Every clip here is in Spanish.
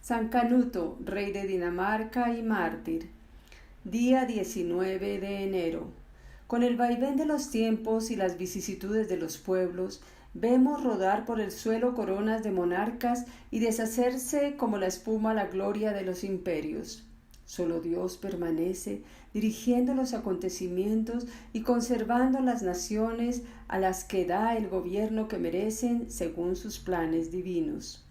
San Canuto, rey de Dinamarca y mártir. Día 19 de enero. Con el vaivén de los tiempos y las vicisitudes de los pueblos, vemos rodar por el suelo coronas de monarcas y deshacerse como la espuma la gloria de los imperios. Solo Dios permanece dirigiendo los acontecimientos y conservando las naciones a las que da el gobierno que merecen según sus planes divinos.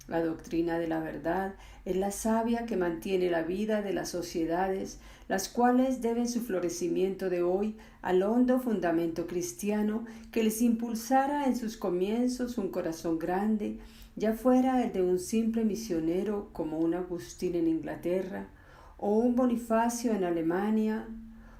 La doctrina de la verdad es la savia que mantiene la vida de las sociedades, las cuales deben su florecimiento de hoy al hondo fundamento cristiano que les impulsara en sus comienzos un corazón grande, ya fuera el de un simple misionero como un Agustín en Inglaterra, o un Bonifacio en Alemania,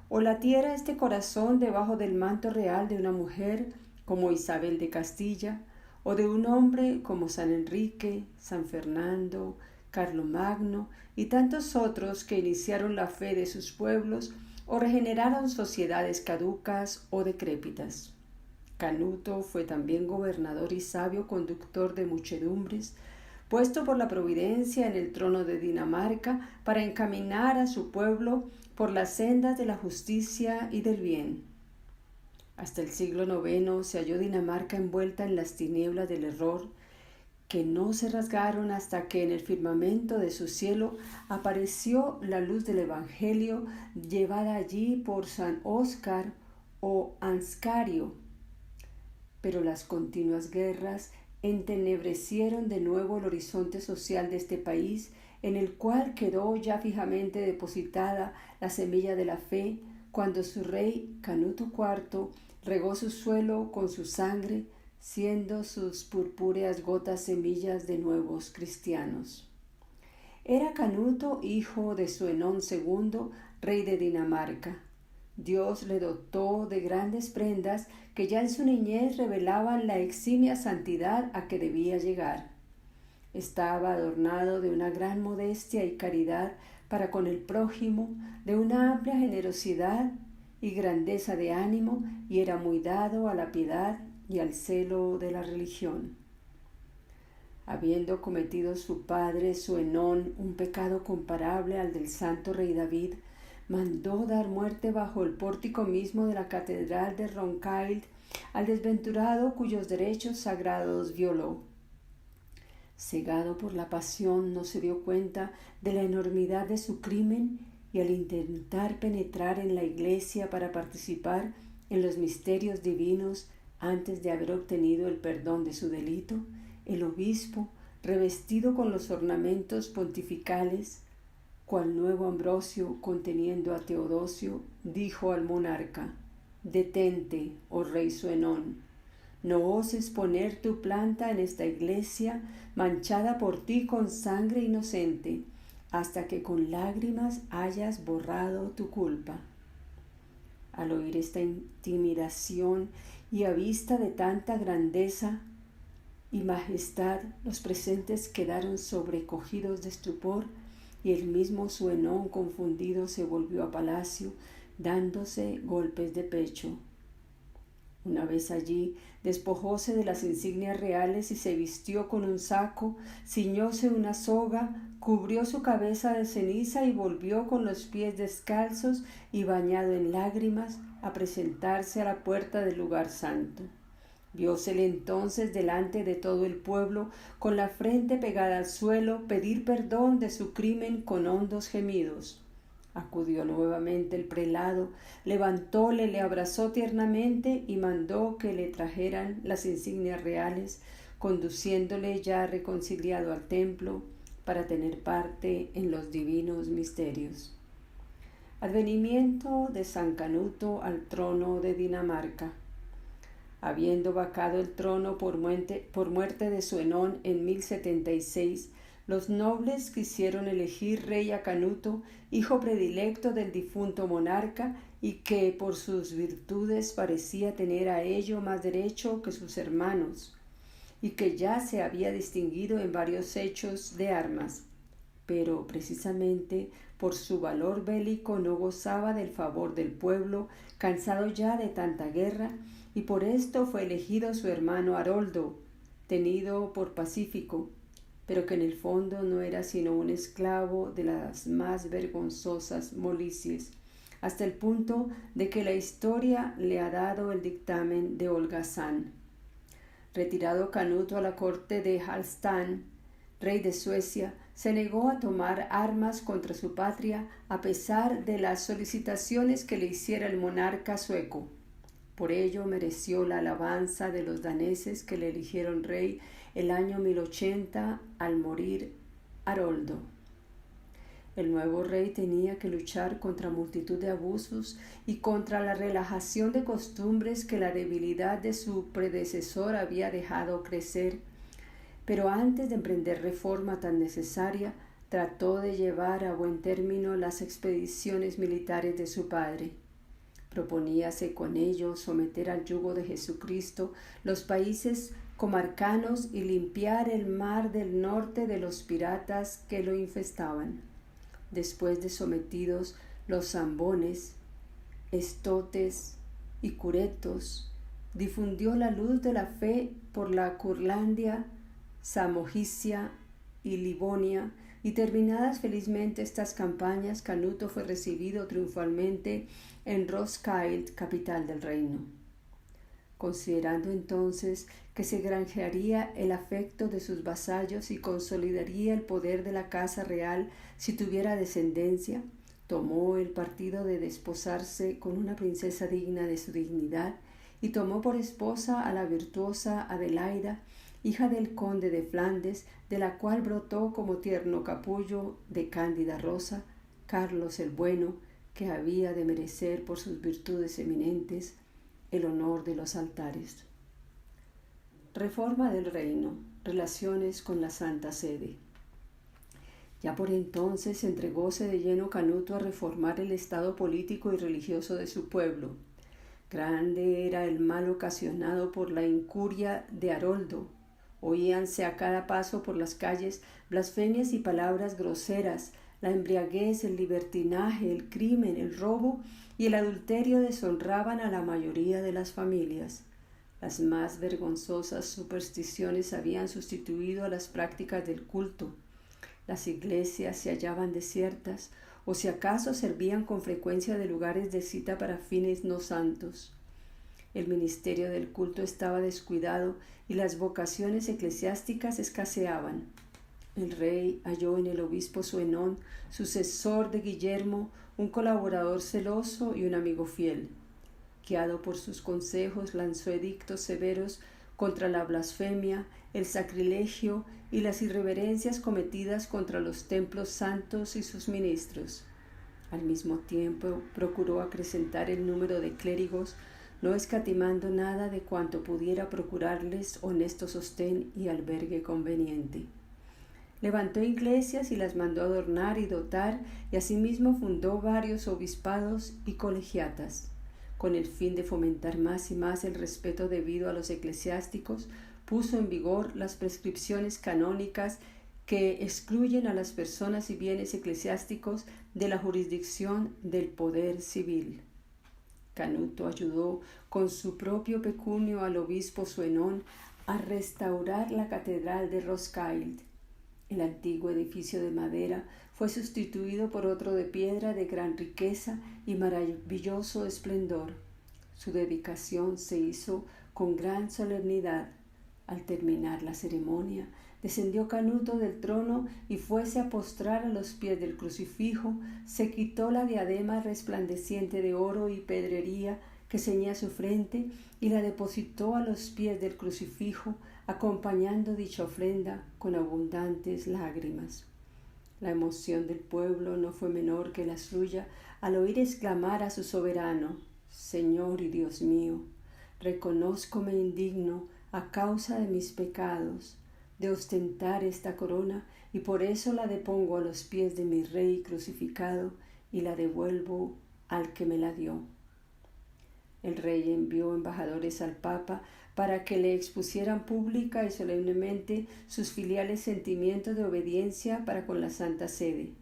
o latiera este corazón debajo del manto real de una mujer como Isabel de Castilla, o de un hombre como San Enrique, San Fernando, Carlomagno y tantos otros que iniciaron la fe de sus pueblos o regeneraron sociedades caducas o decrépitas. Canuto fue también gobernador y sabio conductor de muchedumbres, puesto por la providencia en el trono de Dinamarca para encaminar a su pueblo por las sendas de la justicia y del bien. Hasta el siglo IX se halló Dinamarca envuelta en las tinieblas del error, que no se rasgaron hasta que en el firmamento de su cielo apareció la luz del Evangelio llevada allí por San Óscar o Anscario. Pero las continuas guerras entenebrecieron de nuevo el horizonte social de este país, en el cual quedó ya fijamente depositada la semilla de la fe, cuando su rey Canuto IV regó su suelo con su sangre, siendo sus purpúreas gotas semillas de nuevos cristianos. Era Canuto hijo de Suenón II, rey de Dinamarca. Dios le dotó de grandes prendas que ya en su niñez revelaban la eximia santidad a que debía llegar. Estaba adornado de una gran modestia y caridad para con el prójimo, de una amplia generosidad y grandeza de ánimo, y era muy dado a la piedad y al celo de la religión. Habiendo cometido su padre Suenón un pecado comparable al del santo rey David, mandó dar muerte bajo el pórtico mismo de la catedral de Roncaille al desventurado cuyos derechos sagrados violó. Cegado por la pasión, no se dio cuenta de la enormidad de su crimen, y al intentar penetrar en la iglesia para participar en los misterios divinos antes de haber obtenido el perdón de su delito, el obispo, revestido con los ornamentos pontificales, cual nuevo Ambrosio conteniendo a Teodosio, dijo al monarca: «Detente, oh rey Suenón, no oses poner tu planta en esta iglesia manchada por ti con sangre inocente, hasta que con lágrimas hayas borrado tu culpa». Al oír esta intimidación y a vista de tanta grandeza y majestad, los presentes quedaron sobrecogidos de estupor, y el mismo Suenón confundido se volvió a palacio, dándose golpes de pecho. Una vez allí, despojóse de las insignias reales y se vistió con un saco, ciñóse una soga, cubrió su cabeza de ceniza y volvió con los pies descalzos y bañado en lágrimas a presentarse a la puerta del lugar santo. Viósele entonces delante de todo el pueblo, con la frente pegada al suelo, pedir perdón de su crimen con hondos gemidos. Acudió nuevamente el prelado, levantóle, le abrazó tiernamente y mandó que le trajeran las insignias reales, conduciéndole ya reconciliado al templo para tener parte en los divinos misterios. Advenimiento de San Canuto al trono de Dinamarca. Habiendo vacado el trono por muerte de Suenón en 1076, los nobles quisieron elegir rey a Canuto, hijo predilecto del difunto monarca, y que por sus virtudes parecía tener a ello más derecho que sus hermanos, y que ya se había distinguido en varios hechos de armas. Pero precisamente por su valor bélico no gozaba del favor del pueblo, cansado ya de tanta guerra, y por esto fue elegido su hermano Haroldo, tenido por pacífico, pero que en el fondo no era sino un esclavo de las más vergonzosas molicies, hasta el punto de que la historia le ha dado el dictamen de holgazán. Retirado Canuto a la corte de Halfdan, rey de Suecia, se negó a tomar armas contra su patria a pesar de las solicitaciones que le hiciera el monarca sueco. Por ello mereció la alabanza de los daneses que le eligieron rey el año 1080 al morir Haroldo. El nuevo rey tenía que luchar contra multitud de abusos y contra la relajación de costumbres que la debilidad de su predecesor había dejado crecer. Pero antes de emprender reforma tan necesaria, trató de llevar a buen término las expediciones militares de su padre. Proponíase con ello someter al yugo de Jesucristo los países comarcanos y limpiar el mar del norte de los piratas que lo infestaban. Después de sometidos los zambones, estotes y curetos, difundió la luz de la fe por la Curlandia, Samogicia y Livonia, y terminadas felizmente estas campañas, Canuto fue recibido triunfalmente en Roskilde, capital del reino. Considerando entonces que se granjearía el afecto de sus vasallos y consolidaría el poder de la casa real si tuviera descendencia, tomó el partido de desposarse con una princesa digna de su dignidad y tomó por esposa a la virtuosa Adelaida, hija del conde de Flandes, de la cual brotó como tierno capullo de cándida rosa Carlos el Bueno, que había de merecer por sus virtudes eminentes el honor de los altares. Reforma del reino, relaciones con la Santa Sede. Ya por entonces entregóse de lleno Canuto a reformar el estado político y religioso de su pueblo. Grande era el mal ocasionado por la incuria de Haroldo. Oíanse a cada paso por las calles blasfemias y palabras groseras. La embriaguez, el libertinaje, el crimen, el robo y el adulterio deshonraban a la mayoría de las familias. Las más vergonzosas supersticiones habían sustituido a las prácticas del culto. Las iglesias se hallaban desiertas, o si acaso servían con frecuencia de lugares de cita para fines no santos. El ministerio del culto estaba descuidado y las vocaciones eclesiásticas escaseaban. El rey halló en el obispo Suenón, sucesor de Guillermo, un colaborador celoso y un amigo fiel. Guiado por sus consejos, lanzó edictos severos contra la blasfemia, el sacrilegio y las irreverencias cometidas contra los templos santos y sus ministros. Al mismo tiempo, procuró acrecentar el número de clérigos, no escatimando nada de cuanto pudiera procurarles honesto sostén y albergue conveniente. Levantó iglesias y las mandó adornar y dotar, y asimismo fundó varios obispados y colegiatas. Con el fin de fomentar más y más el respeto debido a los eclesiásticos, puso en vigor las prescripciones canónicas que excluyen a las personas y bienes eclesiásticos de la jurisdicción del poder civil. Canuto ayudó con su propio pecunio al obispo Suenón a restaurar la catedral de Roskilde. El antiguo edificio de madera fue sustituido por otro de piedra de gran riqueza y maravilloso esplendor. Su dedicación se hizo con gran solemnidad. Al terminar la ceremonia, descendió Canuto del trono y fuese a postrar a los pies del crucifijo, se quitó la diadema resplandeciente de oro y pedrería que ceñía su frente y la depositó a los pies del crucifijo, acompañando dicha ofrenda con abundantes lágrimas. La emoción del pueblo no fue menor que la suya al oír exclamar a su soberano: Señor y Dios mío, reconózcome indigno a causa de mis pecados de ostentar esta corona, y por eso la depongo a los pies de mi rey crucificado y la devuelvo al que me la dio. El rey envió embajadores al Papa para que le expusieran pública y solemnemente sus filiales sentimientos de obediencia para con la Santa Sede.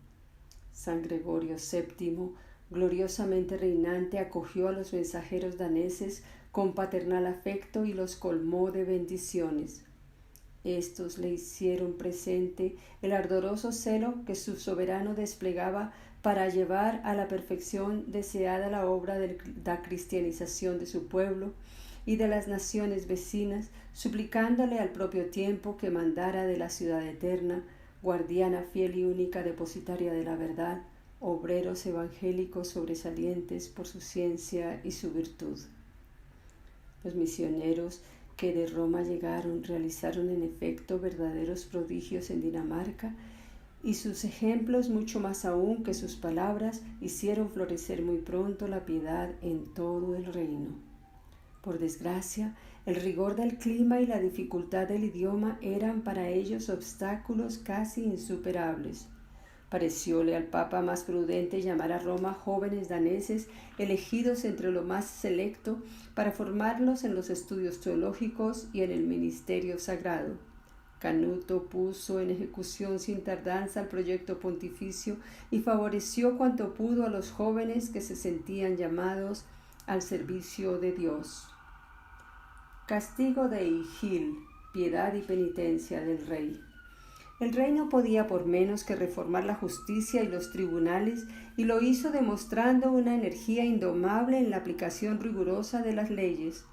San Gregorio VII, gloriosamente reinante, acogió a los mensajeros daneses con paternal afecto y los colmó de bendiciones. Estos le hicieron presente el ardoroso celo que su soberano desplegaba para llevar a la perfección deseada la obra de la cristianización de su pueblo y de las naciones vecinas, suplicándole al propio tiempo que mandara de la ciudad eterna, guardiana fiel y única depositaria de la verdad, obreros evangélicos sobresalientes por su ciencia y su virtud. Los misioneros que de Roma llegaron realizaron en efecto verdaderos prodigios en Dinamarca, y sus ejemplos, mucho más aún que sus palabras, hicieron florecer muy pronto la piedad en todo el reino. Por desgracia, el rigor del clima y la dificultad del idioma eran para ellos obstáculos casi insuperables. Parecióle al Papa más prudente llamar a Roma jóvenes daneses elegidos entre lo más selecto para formarlos en los estudios teológicos y en el ministerio sagrado. Canuto puso en ejecución sin tardanza el proyecto pontificio y favoreció cuanto pudo a los jóvenes que se sentían llamados al servicio de Dios. Castigo de Higil, piedad y penitencia del rey. El rey no podía por menos que reformar la justicia y los tribunales, y lo hizo demostrando una energía indomable en la aplicación rigurosa de las leyes.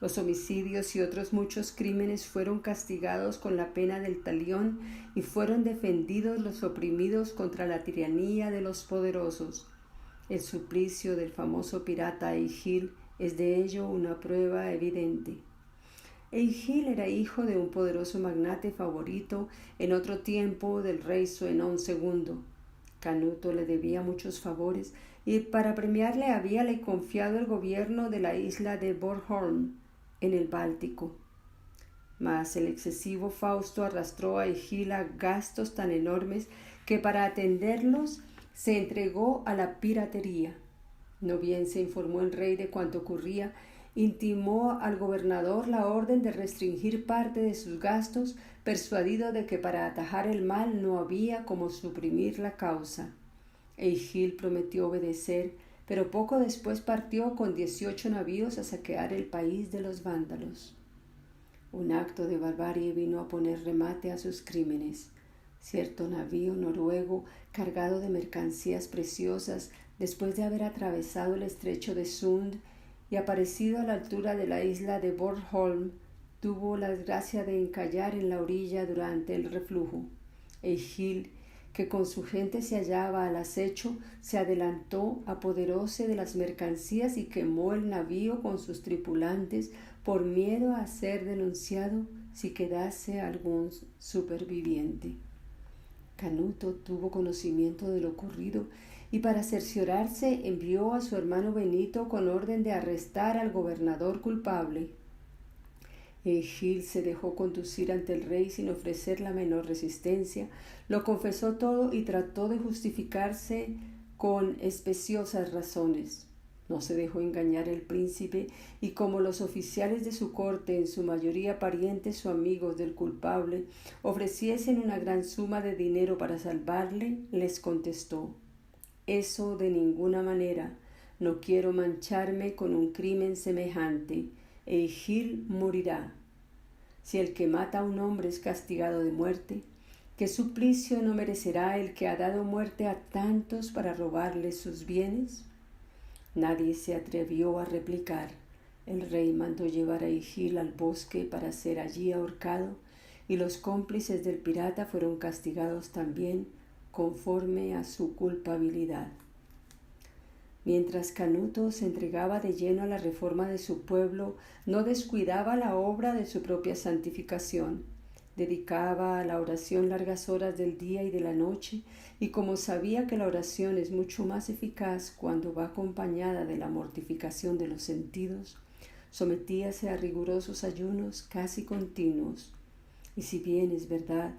Los homicidios y otros muchos crímenes fueron castigados con la pena del talión y fueron defendidos los oprimidos contra la tiranía de los poderosos. El suplicio del famoso pirata Egil es de ello una prueba evidente. Egil era hijo de un poderoso magnate favorito en otro tiempo del rey Suenón II. Canuto le debía muchos favores y para premiarle habíale confiado el gobierno de la isla de Bornholm, en el Báltico. Mas el excesivo Fausto arrastró a Egil a gastos tan enormes que para atenderlos se entregó a la piratería. No bien se informó el rey de cuanto ocurría, intimó al gobernador la orden de restringir parte de sus gastos, persuadido de que para atajar el mal no había como suprimir la causa. Egil prometió obedecer, pero poco después partió con 18 navíos a saquear el país de los vándalos. Un acto de barbarie vino a poner remate a sus crímenes. Cierto navío noruego, cargado de mercancías preciosas, después de haber atravesado el estrecho de Sund y aparecido a la altura de la isla de Bornholm, tuvo la desgracia de encallar en la orilla durante el reflujo. Egil, que con su gente se hallaba al acecho, se adelantó, apoderóse de las mercancías y quemó el navío con sus tripulantes por miedo a ser denunciado si quedase algún superviviente. Canuto tuvo conocimiento de lo ocurrido y para cerciorarse envió a su hermano Benito con orden de arrestar al gobernador culpable. Egil se dejó conducir ante el rey sin ofrecer la menor resistencia, lo confesó todo y trató de justificarse con especiosas razones. No se dejó engañar el príncipe, y como los oficiales de su corte, en su mayoría parientes o amigos del culpable, ofreciesen una gran suma de dinero para salvarle, les contestó: «Eso de ninguna manera. No quiero mancharme con un crimen semejante. Egil morirá. Si el que mata a un hombre es castigado de muerte, ¿qué suplicio no merecerá el que ha dado muerte a tantos para robarles sus bienes?» Nadie se atrevió a replicar. El rey mandó llevar a Egil al bosque para ser allí ahorcado, y los cómplices del pirata fueron castigados también conforme a su culpabilidad. Mientras Canuto se entregaba de lleno a la reforma de su pueblo, no descuidaba la obra de su propia santificación. Dedicaba a la oración largas horas del día y de la noche, y como sabía que la oración es mucho más eficaz cuando va acompañada de la mortificación de los sentidos, sometíase a rigurosos ayunos casi continuos. Y si bien es verdad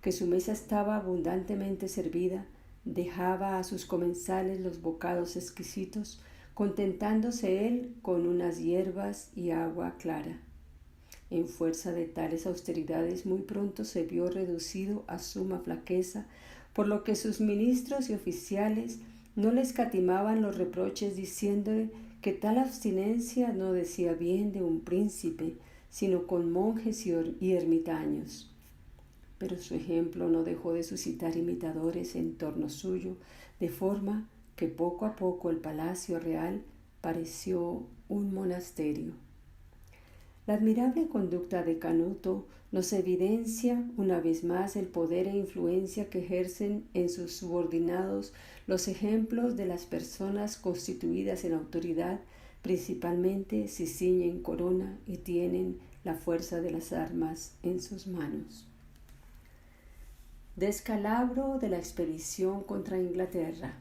que su mesa estaba abundantemente servida, dejaba a sus comensales los bocados exquisitos, contentándose él con unas hierbas y agua clara. En fuerza de tales austeridades muy pronto se vio reducido a suma flaqueza, por lo que sus ministros y oficiales no le escatimaban los reproches, diciéndole que tal abstinencia no decía bien de un príncipe, sino con monjes y ermitaños. Pero su ejemplo no dejó de suscitar imitadores en torno suyo, de forma que poco a poco el palacio real pareció un monasterio. La admirable conducta de Canuto nos evidencia una vez más el poder e influencia que ejercen en sus subordinados los ejemplos de las personas constituidas en autoridad, principalmente si ciñen corona y tienen la fuerza de las armas en sus manos. Descalabro de la expedición contra Inglaterra.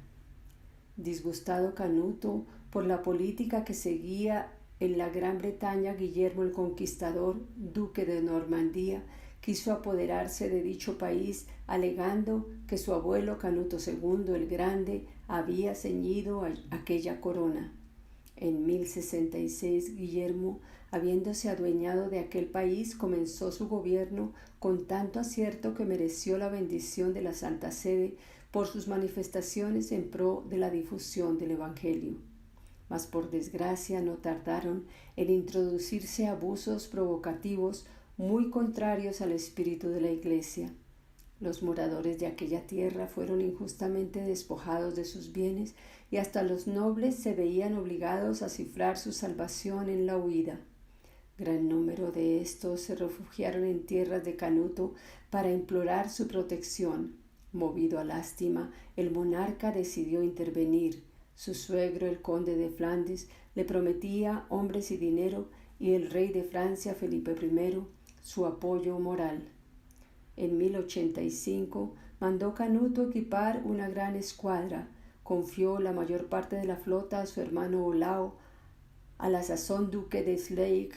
Disgustado Canuto por la política que seguía en la Gran Bretaña, Guillermo el Conquistador, duque de Normandía, quiso apoderarse de dicho país, alegando que su abuelo Canuto II el Grande había ceñido aquella corona. En 1066, Guillermo, habiéndose adueñado de aquel país, comenzó su gobierno con tanto acierto que mereció la bendición de la Santa Sede por sus manifestaciones en pro de la difusión del Evangelio. Mas por desgracia no tardaron en introducirse abusos provocativos muy contrarios al espíritu de la Iglesia. Los moradores de aquella tierra fueron injustamente despojados de sus bienes y hasta los nobles se veían obligados a cifrar su salvación en la huida. Gran número de estos se refugiaron en tierras de Canuto para implorar su protección. Movido a lástima, el monarca decidió intervenir. Su suegro, el conde de Flandes, le prometía hombres y dinero, y el rey de Francia, Felipe I, su apoyo moral. En 1085 mandó Canuto equipar una gran escuadra, confió la mayor parte de la flota a su hermano Olao, a la sazón duque de Schleswig,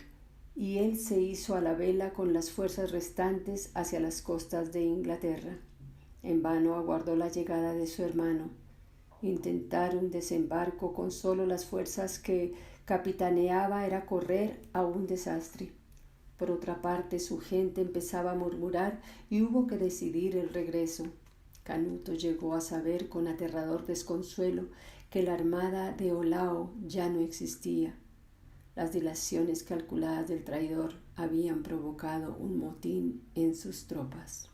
y él se hizo a la vela con las fuerzas restantes hacia las costas de Inglaterra. En vano aguardó la llegada de su hermano. Intentar un desembarco con solo las fuerzas que capitaneaba era correr a un desastre. Por otra parte, su gente empezaba a murmurar y hubo que decidir el regreso. Canuto llegó a saber con aterrador desconsuelo que la armada de Olao ya no existía. Las dilaciones calculadas del traidor habían provocado un motín en sus tropas.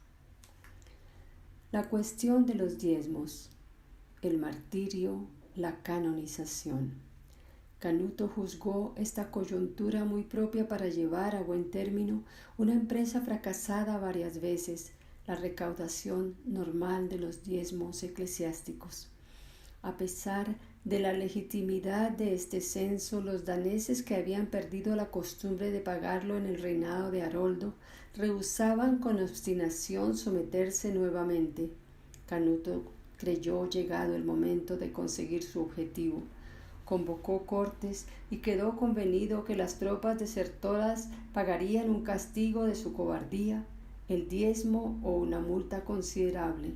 La cuestión de los diezmos, el martirio, la canonización. Canuto juzgó esta coyuntura muy propia para llevar a buen término una empresa fracasada varias veces, la recaudación normal de los diezmos eclesiásticos. A pesar de la legitimidad de este censo, los daneses, que habían perdido la costumbre de pagarlo en el reinado de Haroldo, rehusaban con obstinación someterse nuevamente. Canuto creyó llegado el momento de conseguir su objetivo. Convocó cortes y quedó convenido que las tropas desertoras pagarían un castigo de su cobardía, el diezmo o una multa considerable.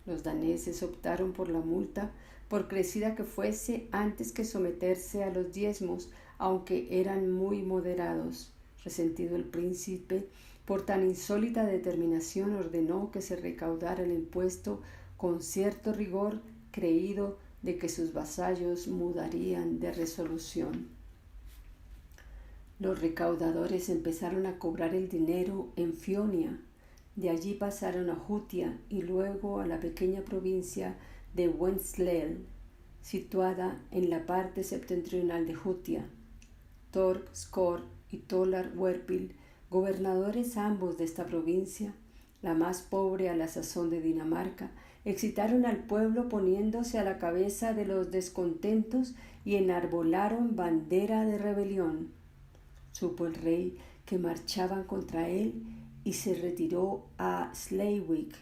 Los daneses optaron por la multa, por crecida que fuese, antes que someterse a los diezmos, aunque eran muy moderados. Resentido el príncipe por tan insólita determinación, ordenó que se recaudara el impuesto con cierto rigor, creído de que sus vasallos mudarían de resolución. Los recaudadores empezaron a cobrar el dinero en Fionia, de allí pasaron a Jutia y luego a la pequeña provincia de Wensleel, situada en la parte septentrional de Jutia. Torg Skor y Tolar Werpil, gobernadores ambos de esta provincia, la más pobre a la sazón de Dinamarca, excitaron al pueblo poniéndose a la cabeza de los descontentos y enarbolaron bandera de rebelión. Supo el rey que marchaban contra él y se retiró a Schleswig,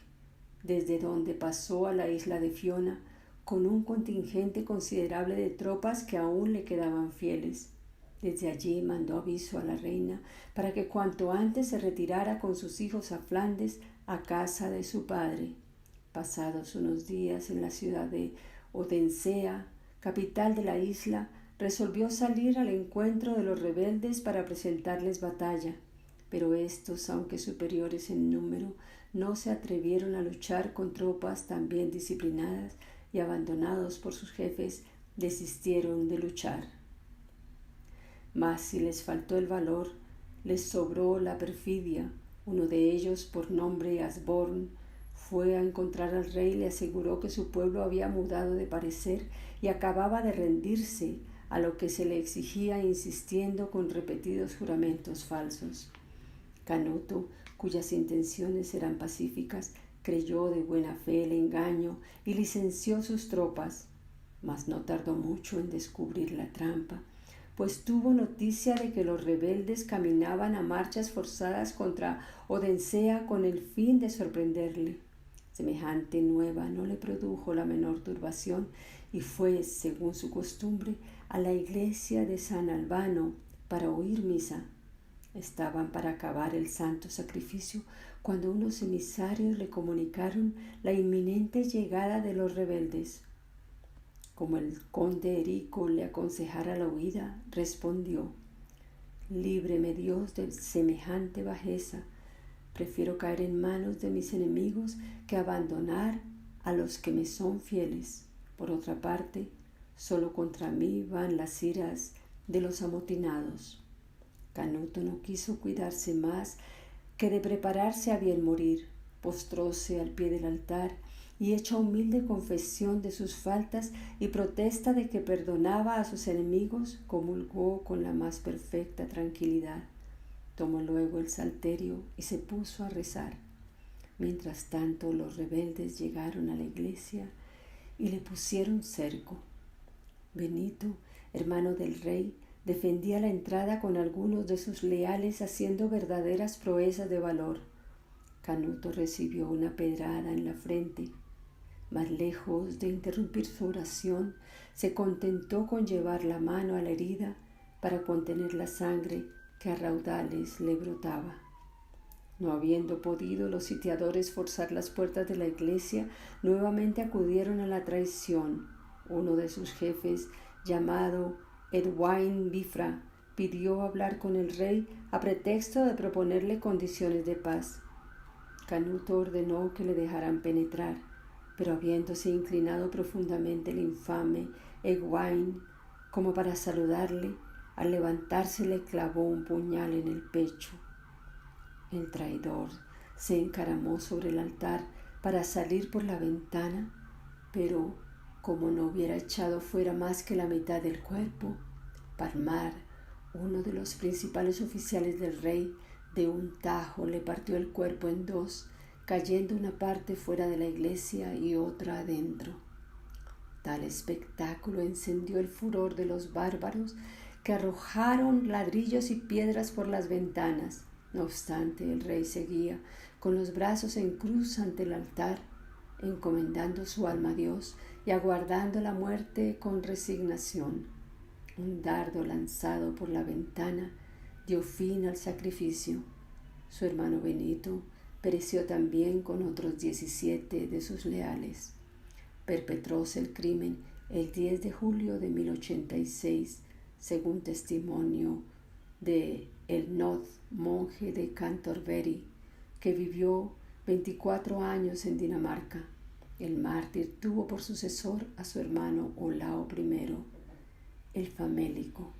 desde donde pasó a la isla de Fiona con un contingente considerable de tropas que aún le quedaban fieles. Desde allí mandó aviso a la reina para que cuanto antes se retirara con sus hijos a Flandes, a casa de su padre. Pasados unos días en la ciudad de Odensea, capital de la isla, resolvió salir al encuentro de los rebeldes para presentarles batalla, pero estos, aunque superiores en número, no se atrevieron a luchar con tropas tan bien disciplinadas y, abandonados por sus jefes, desistieron de luchar. Mas si les faltó el valor, les sobró la perfidia. Uno de ellos, por nombre Asborn, fue a encontrar al rey y le aseguró que su pueblo había mudado de parecer y acababa de rendirse a lo que se le exigía, insistiendo con repetidos juramentos falsos. Canuto, cuyas intenciones eran pacíficas, creyó de buena fe el engaño y licenció sus tropas, mas no tardó mucho en descubrir la trampa, pues tuvo noticia de que los rebeldes caminaban a marchas forzadas contra Odensea con el fin de sorprenderle. Semejante nueva no le produjo la menor turbación y fue, según su costumbre, a la iglesia de San Albano para oír misa. Estaban para acabar el santo sacrificio cuando unos emisarios le comunicaron la inminente llegada de los rebeldes. Como el conde Erico le aconsejara la huida, respondió: «Líbreme Dios de semejante bajeza. Prefiero caer en manos de mis enemigos que abandonar a los que me son fieles. Por otra parte, solo contra mí van las iras de los amotinados». Canuto no quiso cuidarse más que de prepararse a bien morir. Postróse al pie del altar y, hecha humilde confesión de sus faltas y protesta de que perdonaba a sus enemigos, comulgó con la más perfecta tranquilidad. Tomó luego el salterio y se puso a rezar. Mientras tanto, los rebeldes llegaron a la iglesia y le pusieron cerco. Benito, hermano del rey, defendía la entrada con algunos de sus leales, haciendo verdaderas proezas de valor. Canuto recibió una pedrada en la frente, mas lejos de interrumpir su oración, se contentó con llevar la mano a la herida para contener la sangre que a raudales le brotaba. No habiendo podido los sitiadores forzar las puertas de la iglesia, nuevamente acudieron a la traición. Uno de sus jefes, llamado Edwin Bifra, pidió hablar con el rey a pretexto de proponerle condiciones de paz. Canuto ordenó que le dejaran penetrar, pero habiéndose inclinado profundamente el infame Egwine como para saludarle, al levantarse le clavó un puñal en el pecho. El traidor se encaramó sobre el altar para salir por la ventana, pero como no hubiera echado fuera más que la mitad del cuerpo, Parmar, uno de los principales oficiales del rey, de un tajo le partió el cuerpo en dos, cayendo una parte fuera de la iglesia y otra adentro. Tal espectáculo encendió el furor de los bárbaros, que arrojaron ladrillos y piedras por las ventanas. No obstante, el rey seguía con los brazos en cruz ante el altar, encomendando su alma a Dios y aguardando la muerte con resignación. Un dardo lanzado por la ventana dio fin al sacrificio. Su hermano Benito pereció también con otros 17 de sus leales. Perpetróse el crimen el 10 de julio de 1086, según testimonio de Elnoth, monje de Canterbury, que vivió 24 años en Dinamarca. El mártir tuvo por sucesor a su hermano Olao I, el famélico.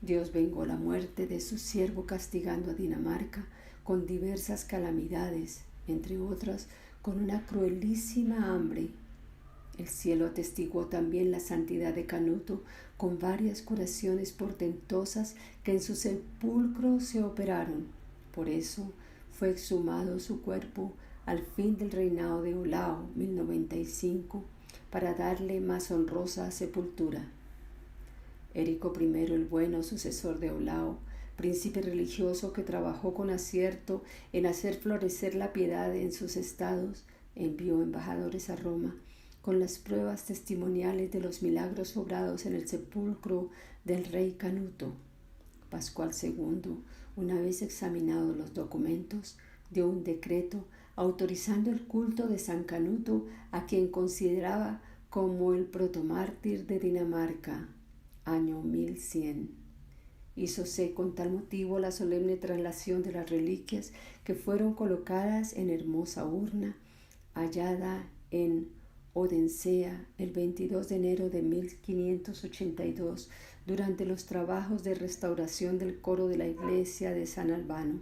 Dios vengó la muerte de su siervo castigando a Dinamarca con diversas calamidades, entre otras con una cruelísima hambre. El cielo atestiguó también la santidad de Canuto con varias curaciones portentosas que en su sepulcro se operaron. Por eso fue exhumado su cuerpo al fin del reinado de Olao, 1095, para darle más honrosa sepultura. Érico I el Bueno, sucesor de Olao, príncipe religioso que trabajó con acierto en hacer florecer la piedad en sus estados, envió embajadores a Roma con las pruebas testimoniales de los milagros obrados en el sepulcro del rey Canuto. Pascual II, una vez examinados los documentos, dio un decreto autorizando el culto de San Canuto, a quien consideraba como el protomártir de Dinamarca, año 1100. Hízose con tal motivo la solemne traslación de las reliquias, que fueron colocadas en hermosa urna hallada en Odensea, el 22 de enero de 1582, durante los trabajos de restauración del coro de la iglesia de San Albano.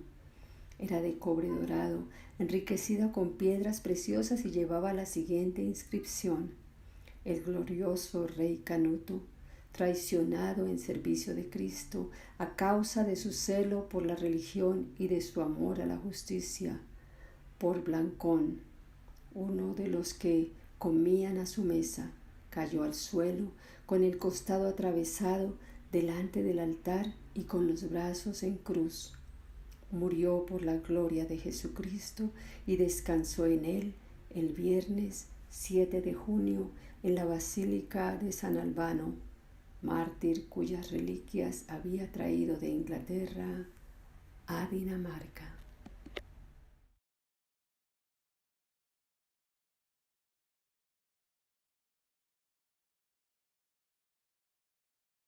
Era de cobre dorado, enriquecida con piedras preciosas y llevaba la siguiente inscripción: el glorioso rey Canuto, traicionado en servicio de Cristo a causa de su celo por la religión y de su amor a la justicia, por Blancón, uno de los que comían a su mesa, cayó al suelo con el costado atravesado delante del altar y con los brazos en cruz. Murió por la gloria de Jesucristo y descansó en él el viernes 7 de junio en la Basílica de San Albano, mártir cuyas reliquias había traído de Inglaterra a Dinamarca.